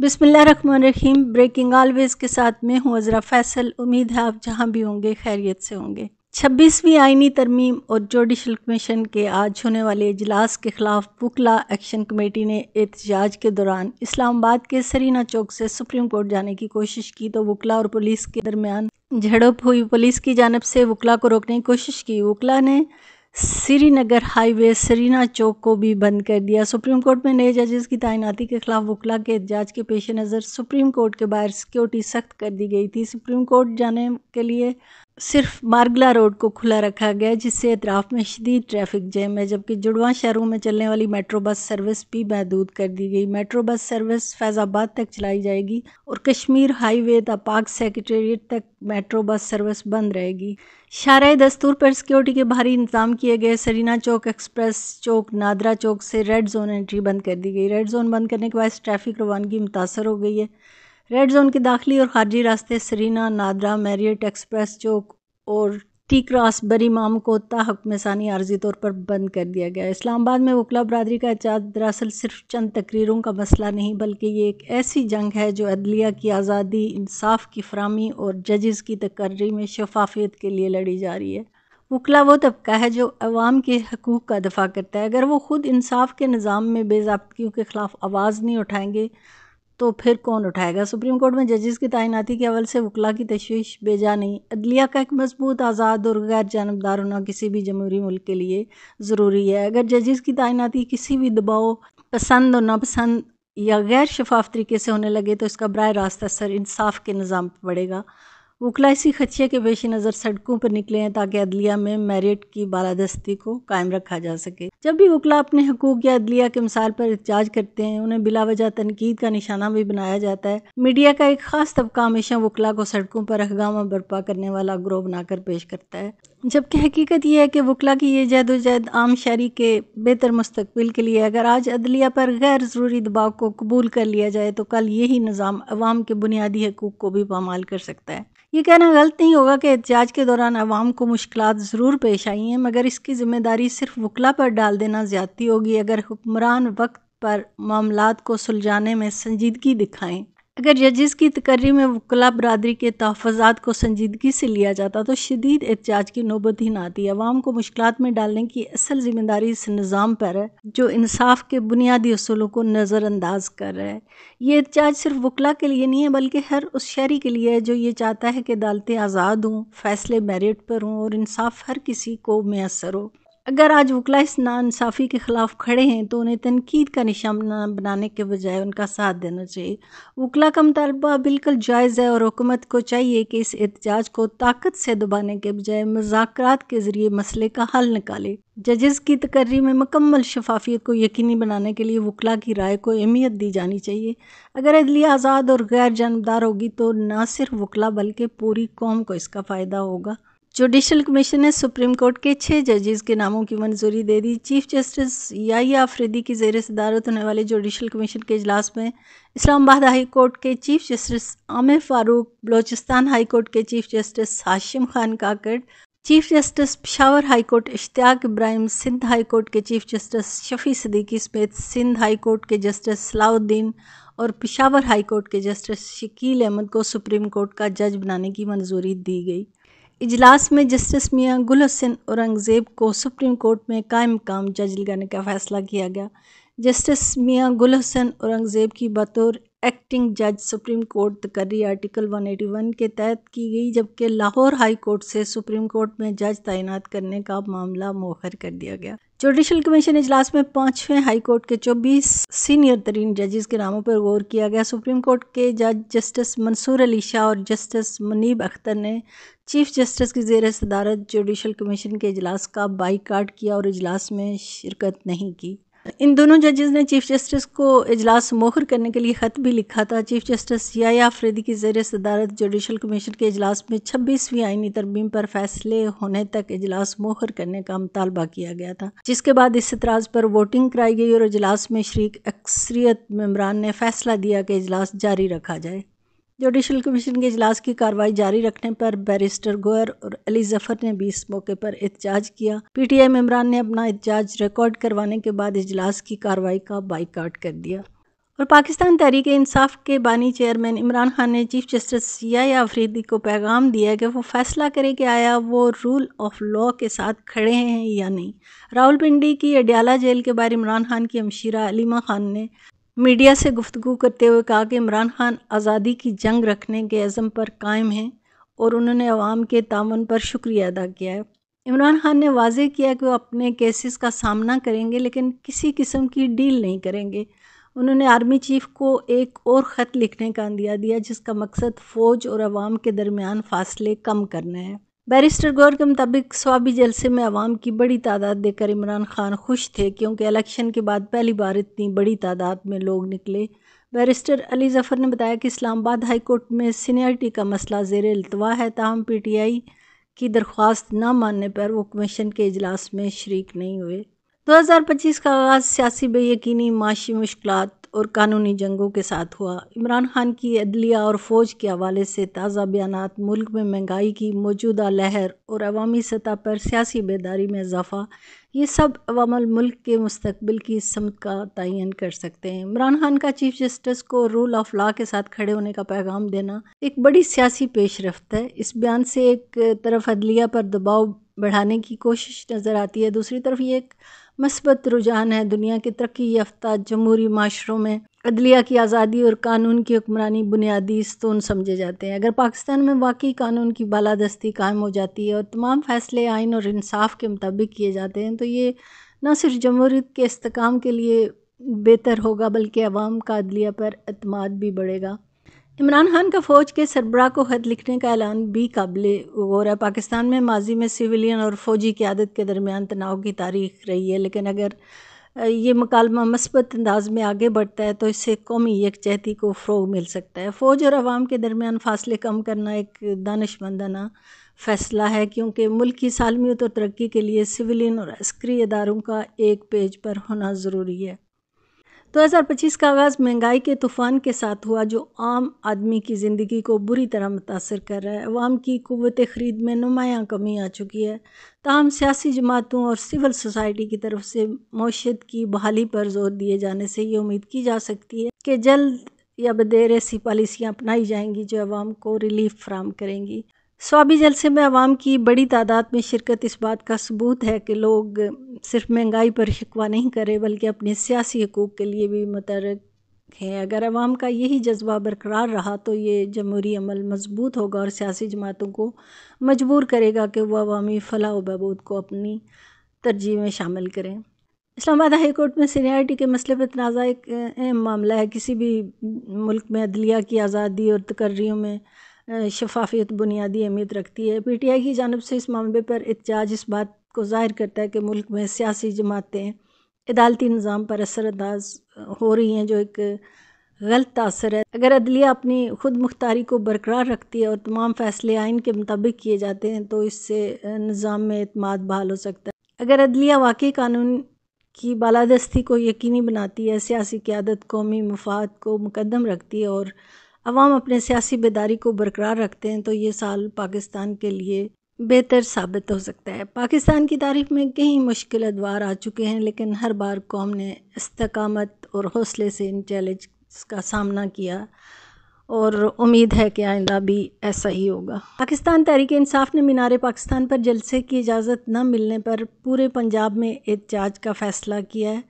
بسم اللہ الرحمن الرحیم۔ بریکنگ آلویز کے ساتھ میں ہوں عذرا فیصل۔ امید ہے آپ جہاں بھی ہوں گے خیریت سے ہوں گے۔ 26ویں آئینی ترمیم اور جوڈیشل کمیشن کے آج ہونے والے اجلاس کے خلاف وکلاء ایکشن کمیٹی نے احتجاج کے دوران اسلام آباد کے سرینا چوک سے سپریم کورٹ جانے کی کوشش کی تو وکلاء اور پولیس کے درمیان جھڑپ ہوئی۔ پولیس کی جانب سے وکلاء کو روکنے کی کوشش کی۔ وکلاء نے سری نگر ہائی وے سرینا چوک کو بھی بند کر دیا۔ سپریم کورٹ میں نئے ججز کی تعیناتی کے خلاف وکلاء کے احتجاج کے پیش نظر سپریم کورٹ کے باہر سیکورٹی سخت کر دی گئی تھی۔ سپریم کورٹ جانے کے لیے صرف مارگلا روڈ کو کھلا رکھا گیا جس سے اطراف میں شدید ٹریفک جیم ہے، جبکہ جڑواں شہروں میں چلنے والی میٹرو بس سروس بھی محدود کر دی گئی۔ میٹرو بس سروس فیض آباد تک چلائی جائے گی اور کشمیر ہائی وے تا پاک سیکریٹریٹ تک میٹرو بس سروس بند رہے گی۔ شارع دستور پر سیکورٹی کے بھاری انتظام کیے گئے۔ سرینا چوک ایکسپریس چوک نادرا چوک سے ریڈ زون انٹری بند کر دی گئی۔ ریڈ زون بند کرنے کے باعث ٹریفک روانگی متاثر ہو گئی ہے۔ ریڈ زون کے داخلی اور خارجی راستے سرینا، نادرا، میریٹ، ایکسپریس چوک اور ٹی کراس بری مام کو تا حکم ثانی عارضی طور پر بند کر دیا گیا۔ اسلام آباد میں وکلاء برادری کا احتجاج دراصل صرف چند تقریروں کا مسئلہ نہیں بلکہ یہ ایک ایسی جنگ ہے جو عدلیہ کی آزادی، انصاف کی فراہمی اور ججز کی تقرری میں شفافیت کے لیے لڑی جا رہی ہے۔ وکلاء وہ طبقہ ہے جو عوام کے حقوق کا دفاع کرتا ہے۔ اگر وہ خود انصاف کے نظام میں بے ضابطگیوں کے خلاف آواز نہیں اٹھائیں گے تو پھر کون اٹھائے گا؟ سپریم کورٹ میں ججز کی تعیناتی کے حوالے سے وکلاء کی تشویش بے جا نہیں۔ عدلیہ کا ایک مضبوط، آزاد اور غیر جانبدار ہونا کسی بھی جمہوری ملک کے لیے ضروری ہے۔ اگر ججز کی تعیناتی کسی بھی دباؤ پسند اور ناپسند یا غیر شفاف طریقے سے ہونے لگے تو اس کا براہ راست اثر انصاف کے نظام پر پڑے گا۔ وکلاء اسی خدشے کے پیش نظر سڑکوں پر نکلے ہیں تاکہ عدلیہ میں میرٹ کی بالادستی کو قائم رکھا جا سکے۔ جب بھی وکلاء اپنے حقوق یا عدلیہ کے مسائل پر احتجاج کرتے ہیں انہیں بلا وجہ تنقید کا نشانہ بھی بنایا جاتا ہے۔ میڈیا کا ایک خاص طبقہ ہمیشہ وکلاء کو سڑکوں پر ہنگامہ برپا کرنے والا گروہ بنا کر پیش کرتا ہے، جبکہ حقیقت یہ ہے کہ وکلاء کی یہ جہد عام شہری کے بہتر مستقبل کے لیے۔ اگر آج عدلیہ پر غیر ضروری دباؤ کو قبول کر لیا جائے تو کل یہی نظام عوام کے بنیادی حقوق کو بھی پامال کر سکتا ہے۔ یہ کہنا غلط نہیں ہوگا کہ احتجاج کے دوران عوام کو مشکلات ضرور پیش آئی ہیں، مگر اس کی ذمہ داری صرف وکلاء پر ڈال دینا زیادتی ہوگی۔ اگر حکمران وقت پر معاملات کو سلجھانے میں سنجیدگی دکھائیں، اگر ججز کی تقرری میں وکلاء برادری کے تحفظات کو سنجیدگی سے لیا جاتا تو شدید احتجاج کی نوبت ہی نہ آتی۔ عوام کو مشکلات میں ڈالنے کی اصل ذمہ داری اس نظام پر ہے جو انصاف کے بنیادی اصولوں کو نظر انداز کر رہا ہے۔ یہ احتجاج صرف وکلاء کے لیے نہیں ہے بلکہ ہر اس شہری کے لیے ہے جو یہ چاہتا ہے کہ عدالتیں آزاد ہوں، فیصلے میرٹ پر ہوں اور انصاف ہر کسی کو میسر ہو۔ اگر آج وکلاء اس ناانصافی کے خلاف کھڑے ہیں تو انہیں تنقید کا نشانہ بنانے کے بجائے ان کا ساتھ دینا چاہیے۔ وکلاء کا مطالبہ بالکل جائز ہے اور حکومت کو چاہیے کہ اس احتجاج کو طاقت سے دبانے کے بجائے مذاکرات کے ذریعے مسئلے کا حل نکالے۔ ججز کی تقرری میں مکمل شفافیت کو یقینی بنانے کے لیے وکلاء کی رائے کو اہمیت دی جانی چاہیے۔ اگر عدلیہ آزاد اور غیر جانبدار ہوگی تو نہ صرف وکلاء بلکہ پوری قوم کو اس کا فائدہ ہوگا۔ جوڈیشل کمیشن نے سپریم کورٹ کے 6 ججز کے ناموں کی منظوری دے دی۔ چیف جسٹس یحییٰ آفریدی کی زیر صدارت ہونے والے جوڈیشل کمیشن کے اجلاس میں اسلام آباد ہائی کورٹ کے chief justice Amir Farooq, Balochistan high court کے chief justice Hashim Khan Kakar, chief justice Peshawar high court Ishtiaq Ibrahim, Sindh high court کے چیف جسٹس شفیع صدیقی سمیت سندھ ہائی کورٹ کے جسٹس صلاح الدین اور پشاور ہائی کورٹ کے جسٹس شکیل احمد کو سپریم کورٹ کا جج بنانے کی منظوری دی گئی۔ اجلاس میں جسٹس میاں گل حسن اورنگزیب کو سپریم کورٹ میں قائم مقام جج لگانے کا فیصلہ کیا گیا۔ جسٹس میاں گل حسن اورنگزیب کی بطور ایکٹنگ جج سپریم کورٹ تقرری آرٹیکل 181 کے تحت کی گئی، جبکہ لاہور ہائی کورٹ سے سپریم کورٹ میں جج تعینات کرنے کا معاملہ مؤخر کر دیا گیا۔ جوڈیشل کمیشن اجلاس میں 5ویں ہائی کورٹ کے 24 سینئر ترین ججز کے ناموں پر غور کیا گیا۔ سپریم کورٹ کے جج جسٹس منصور علی شاہ اور جسٹس منیب اختر نے چیف جسٹس کی زیر صدارت جوڈیشل کمیشن کے اجلاس کا بائیکاٹ کیا اور اجلاس میں شرکت نہیں کی۔ ان دونوں ججز نے چیف جسٹس کو اجلاس مؤخر کرنے کے لیے خط بھی لکھا تھا۔ چیف جسٹس یحییٰ آفریدی کی زیر صدارت جوڈیشل کمیشن کے اجلاس میں 26ویں آئینی ترمیم پر فیصلے ہونے تک اجلاس مؤخر کرنے کا مطالبہ کیا گیا تھا، جس کے بعد اس اعتراض پر ووٹنگ کرائی گئی اور اجلاس میں شریک اکثریت ممبران نے فیصلہ دیا کہ اجلاس جاری رکھا جائے۔ جوڈیشل کمیشن کے اجلاس کی کارروائی جاری رکھنے پر بیرسٹر گوہر اور علی ظفر نے بھی اس موقع پر احتجاج کیا۔ پی ٹی آئی ممبران نے اپنا احتجاج ریکارڈ کروانے کے بعد اجلاس کی کارروائی کا بائیکاٹ کر دیا۔ اور پاکستان تحریک انصاف کے بانی چیئرمین عمران خان نے چیف جسٹس یا آفریدی کو پیغام دیا کہ وہ فیصلہ کرے کہ آیا وہ رول آف لاء کے ساتھ کھڑے ہیں یا نہیں۔ راولپنڈی کی اڈیالہ جیل کے باہر عمران خان کی ہمشیرہ علیمہ خان نے میڈیا سے گفتگو کرتے ہوئے کہا کہ عمران خان آزادی کی جنگ رکھنے کے عزم پر قائم ہیں اور انہوں نے عوام کے تعاون پر شکریہ ادا کیا ہے۔ عمران خان نے واضح کیا کہ وہ اپنے کیسز کا سامنا کریں گے لیکن کسی قسم کی ڈیل نہیں کریں گے۔ انہوں نے آرمی چیف کو ایک اور خط لکھنے کا عندیہ دیا جس کا مقصد فوج اور عوام کے درمیان فاصلے کم کرنا ہے۔ بیرسٹر گور کے مطابق سوابی جلسے میں عوام کی بڑی تعداد دیکھ کر عمران خان خوش تھے کیونکہ الیکشن کے بعد پہلی بار اتنی بڑی تعداد میں لوگ نکلے۔ بیرسٹر علی ظفر نے بتایا کہ اسلام آباد ہائی کورٹ میں سینئرٹی کا مسئلہ زیر التوا ہے، تاہم پی ٹی آئی کی درخواست نہ ماننے پر وہ کمیشن کے اجلاس میں شریک نہیں ہوئے۔ 2025 کا آغاز سیاسی بے یقینی، معاشی مشکلات اور قانونی جنگوں کے ساتھ ہوا۔ عمران خان کی عدلیہ اور فوج کے حوالے سے تازہ بیانات، ملک میں مہنگائی کی موجودہ لہر اور عوامی سطح پر سیاسی بیداری میں اضافہ، یہ سب عوامل ملک کے مستقبل کی سمت کا تعین کر سکتے ہیں۔ عمران خان کا چیف جسٹس کو رول آف لاء کے ساتھ کھڑے ہونے کا پیغام دینا ایک بڑی سیاسی پیش رفت ہے۔ اس بیان سے ایک طرف عدلیہ پر دباؤ بڑھانے کی کوشش نظر آتی ہے، دوسری طرف یہ ایک مثبت رجحان ہے۔ دنیا کے ترقی یافتہ جمہوری معاشروں میں عدلیہ کی آزادی اور قانون کی حکمرانی بنیادی ستون سمجھے جاتے ہیں۔ اگر پاکستان میں واقعی قانون کی بالادستی قائم ہو جاتی ہے اور تمام فیصلے آئین اور انصاف کے مطابق کیے جاتے ہیں تو یہ نہ صرف جمہوریت کے استحکام کے لیے بہتر ہوگا بلکہ عوام کا عدلیہ پر اعتماد بھی بڑھے گا۔ عمران خان کا فوج کے سربراہ کو خط لکھنے کا اعلان بھی قابل غور ہے۔ پاکستان میں ماضی میں سویلین اور فوجی قیادت کے درمیان تناؤ کی تاریخ رہی ہے، لیکن اگر یہ مکالمہ مثبت انداز میں آگے بڑھتا ہے تو اس سے قومی یکجہتی کو فروغ مل سکتا ہے۔ فوج اور عوام کے درمیان فاصلے کم کرنا ایک دانشمندانہ فیصلہ ہے کیونکہ ملک کی سالمیت اور ترقی کے لیے سویلین اور عسکری اداروں کا ایک پیج پر ہونا ضروری ہے۔ 2025 کا آغاز مہنگائی کے طوفان کے ساتھ ہوا جو عام آدمی کی زندگی کو بری طرح متاثر کر رہا ہے۔ عوام کی قوت خرید میں نمایاں کمی آ چکی ہے، تاہم سیاسی جماعتوں اور سول سوسائٹی کی طرف سے معیشت کی بحالی پر زور دیے جانے سے یہ امید کی جا سکتی ہے کہ جلد یا بدیر ایسی پالیسیاں اپنائی جائیں گی جو عوام کو ریلیف فراہم کریں گی۔ سوابی جلسے میں عوام کی بڑی تعداد میں شرکت اس بات کا ثبوت ہے کہ لوگ صرف مہنگائی پر شکوہ نہیں کر رہے بلکہ اپنے سیاسی حقوق کے لیے بھی متحرک ہیں۔ اگر عوام کا یہی جذبہ برقرار رہا تو یہ جمہوری عمل مضبوط ہوگا اور سیاسی جماعتوں کو مجبور کرے گا کہ وہ عوامی فلاح و بہبود کو اپنی ترجیح میں شامل کریں۔ اسلام آباد ہائی کورٹ میں سینئرٹی کے مسئلے پر تنازع ایک اہم معاملہ ہے۔ کسی بھی ملک میں عدلیہ کی آزادی اور تقرریوں میں شفافیت بنیادی اہمیت رکھتی ہے۔ پی ٹی آئی کی جانب سے اس معاملے پر احتجاج اس بات کو ظاہر کرتا ہے کہ ملک میں سیاسی جماعتیں عدالتی نظام پر اثر انداز ہو رہی ہیں جو ایک غلط تاثر ہے۔ اگر عدلیہ اپنی خود مختاری کو برقرار رکھتی ہے اور تمام فیصلے آئین کے مطابق کیے جاتے ہیں تو اس سے نظام میں اعتماد بحال ہو سکتا ہے۔ اگر عدلیہ واقعی قانون کی بالادستی کو یقینی بناتی ہے، سیاسی قیادت قومی مفاد کو مقدم رکھتی ہے اور عوام اپنے سیاسی بیداری کو برقرار رکھتے ہیں تو یہ سال پاکستان کے لیے بہتر ثابت ہو سکتا ہے۔ پاکستان کی تاریخ میں کئی مشکل ادوار آ چکے ہیں لیکن ہر بار قوم نے استقامت اور حوصلے سے ان چیلنجز کا سامنا کیا اور امید ہے کہ آئندہ بھی ایسا ہی ہوگا۔ پاکستان تحریک انصاف نے مینار پاکستان پر جلسے کی اجازت نہ ملنے پر پورے پنجاب میں احتجاج کا فیصلہ کیا ہے۔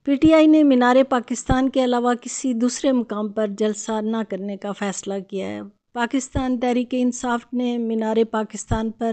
پی ٹی آئی نے مینار پاکستان کے علاوہ کسی دوسرے مقام پر جلسہ نہ کرنے کا فیصلہ کیا ہے۔ پاکستان تحریک انصاف نے مینار پاکستان پر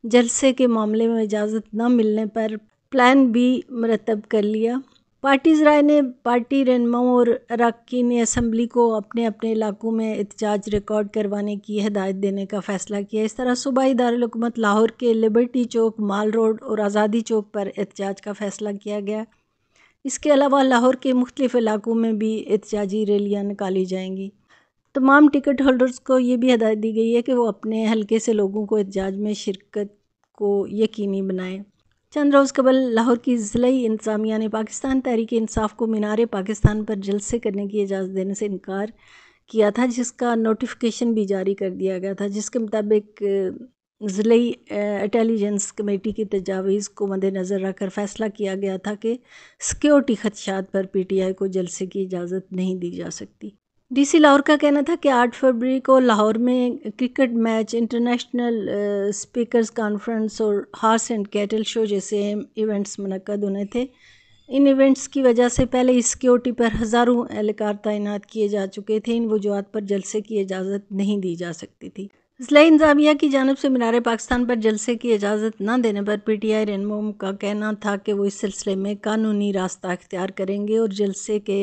جلسے کے معاملے میں اجازت نہ ملنے پر پلان بی مرتب کر لیا۔ پارٹیز رائے نے پارٹی رہنماؤں اور اراکین اسمبلی کو اپنے اپنے علاقوں میں احتجاج ریکارڈ کروانے کی ہدایت دینے کا فیصلہ کیا۔ اس طرح صوبائی دارالحکومت لاہور کے لبرٹی چوک، مال روڈ اور آزادی چوک پر احتجاج کا فیصلہ کیا گیا۔ اس کے علاوہ لاہور کے مختلف علاقوں میں بھی احتجاجی ریلیاں نکالی جائیں گی۔ تمام ٹکٹ ہولڈرز کو یہ بھی ہدایت دی گئی ہے کہ وہ اپنے حلقے سے لوگوں کو احتجاج میں شرکت کو یقینی بنائیں۔ چند روز قبل لاہور کی ضلعی انتظامیہ نے پاکستان تحریک انصاف کو مینار پاکستان پر جلسے کرنے کی اجازت دینے سے انکار کیا تھا، جس کا نوٹیفیکیشن بھی جاری کر دیا گیا تھا، جس کے مطابق ضلعی انٹیلیجنس کمیٹی کی تجاویز کو مد نظر رکھ کر فیصلہ کیا گیا تھا کہ سیکیورٹی خدشات پر پی ٹی آئی کو جلسے کی اجازت نہیں دی جا سکتی۔ ڈی سی لاہور کا کہنا تھا کہ 8 فروری کو لاہور میں cricket match, international speakers conference اور ہارس اینڈ کیٹل شو جیسے اہم ایونٹس منعقد ہونے تھے۔ ان ایونٹس کی وجہ سے پہلے ہی سیکیورٹی پر ہزاروں اہلکار تعینات کیے جا چکے تھے۔ ان وجوہات پر جلسے کی اجازت نہیں دی جا سکتی تھی۔ ضلعی انتظامیہ کی جانب سے مینار پاکستان پر جلسے کی اجازت نہ دینے پر پی ٹی آئی رہنماؤں کا کہنا تھا کہ وہ اس سلسلے میں قانونی راستہ اختیار کریں گے اور جلسے کے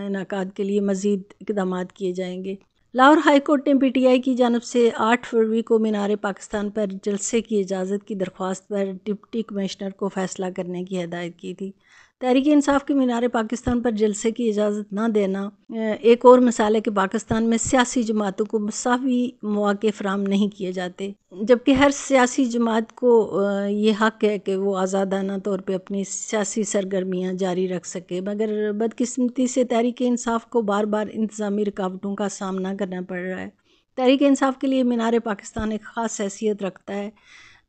انعقاد کے لیے مزید اقدامات کیے جائیں گے۔ لاہور ہائی کورٹ نے پی ٹی آئی کی جانب سے 8 فروری کو مینار پاکستان پر جلسے کی اجازت کی درخواست پر ڈپٹی کمشنر کو فیصلہ کرنے کی ہدایت کی تھی۔ تحریک انصاف کی مینار پاکستان پر جلسے کی اجازت نہ دینا ایک اور مثال ہے کہ پاکستان میں سیاسی جماعتوں کو مساوی مواقع فراہم نہیں کیے جاتے، جبکہ ہر سیاسی جماعت کو یہ حق ہے کہ وہ آزادانہ طور پہ اپنی سیاسی سرگرمیاں جاری رکھ سکے، مگر بدقسمتی سے تحریک انصاف کو بار بار انتظامی رکاوٹوں کا سامنا کرنا پڑ رہا ہے۔ تحریک انصاف کے لیے مینار پاکستان ایک خاص حیثیت رکھتا ہے۔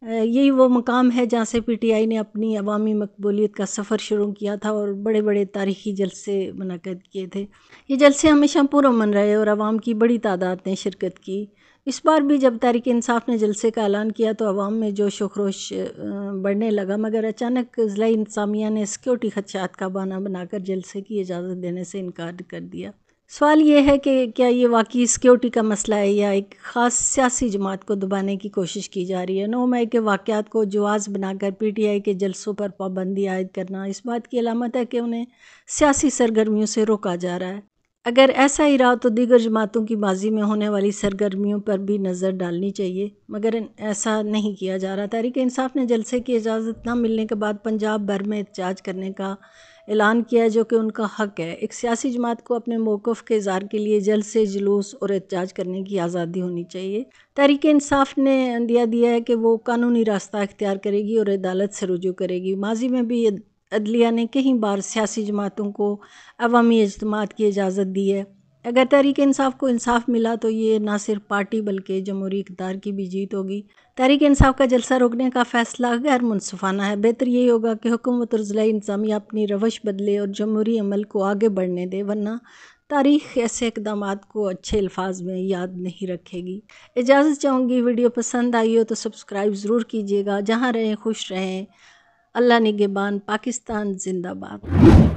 یہی وہ مقام ہے جہاں سے پی ٹی آئی نے اپنی عوامی مقبولیت کا سفر شروع کیا تھا اور بڑے بڑے تاریخی جلسے منعقد کیے تھے۔ یہ جلسے ہمیشہ پرامن رہے اور عوام کی بڑی تعداد نے شرکت کی۔ اس بار بھی جب تحریک انصاف نے جلسے کا اعلان کیا تو عوام میں جوش و خروش بڑھنے لگا، مگر اچانک ضلعی انتظامیہ نے سیکیورٹی خدشات کا بہانہ بنا کر جلسے کی اجازت دینے سے انکار کر دیا۔ سوال یہ ہے کہ کیا یہ واقعی سیکیورٹی کا مسئلہ ہے یا ایک خاص سیاسی جماعت کو دبانے کی کوشش کی جا رہی ہے؟ 9 مئی کے واقعات کو جواز بنا کر پی ٹی آئی کے جلسوں پر پابندی عائد کرنا اس بات کی علامت ہے کہ انہیں سیاسی سرگرمیوں سے روکا جا رہا ہے۔ اگر ایسا ہی رہا تو دیگر جماعتوں کی ماضی میں ہونے والی سرگرمیوں پر بھی نظر ڈالنی چاہیے، مگر ایسا نہیں کیا جا رہا۔ تحریک انصاف نے جلسے کی اجازت نہ ملنے کے بعد پنجاب بھر میں احتجاج کرنے کا اعلان کیا ہے، جو کہ ان کا حق ہے۔ ایک سیاسی جماعت کو اپنے موقف کے اظہار کے لیے جلسے، جلوس اور احتجاج کرنے کی آزادی ہونی چاہیے۔ تحریک انصاف نے عندیہ دیا ہے کہ وہ قانونی راستہ اختیار کرے گی اور عدالت سے رجوع کرے گی۔ ماضی میں بھی عدلیہ نے کئی بار سیاسی جماعتوں کو عوامی اجتماعات کی اجازت دی ہے۔ اگر تحریک انصاف کو انصاف ملا تو یہ نہ صرف پارٹی بلکہ جمہوری اقتدار کی بھی جیت ہوگی۔ تحریک انصاف کا جلسہ روکنے کا فیصلہ غیر منصفانہ ہے۔ بہتر یہی ہوگا کہ حکومت اور ضلعی انتظامیہ اپنی روش بدلے اور جمہوری عمل کو آگے بڑھنے دے، ورنہ تاریخ ایسے اقدامات کو اچھے الفاظ میں یاد نہیں رکھے گی۔ اجازت چاہوں گی، ویڈیو پسند آئی ہو تو سبسکرائب ضرور کیجیے گا۔ جہاں رہیں خوش رہیں۔ اللہ نگہبان۔ پاکستان زندہ باد۔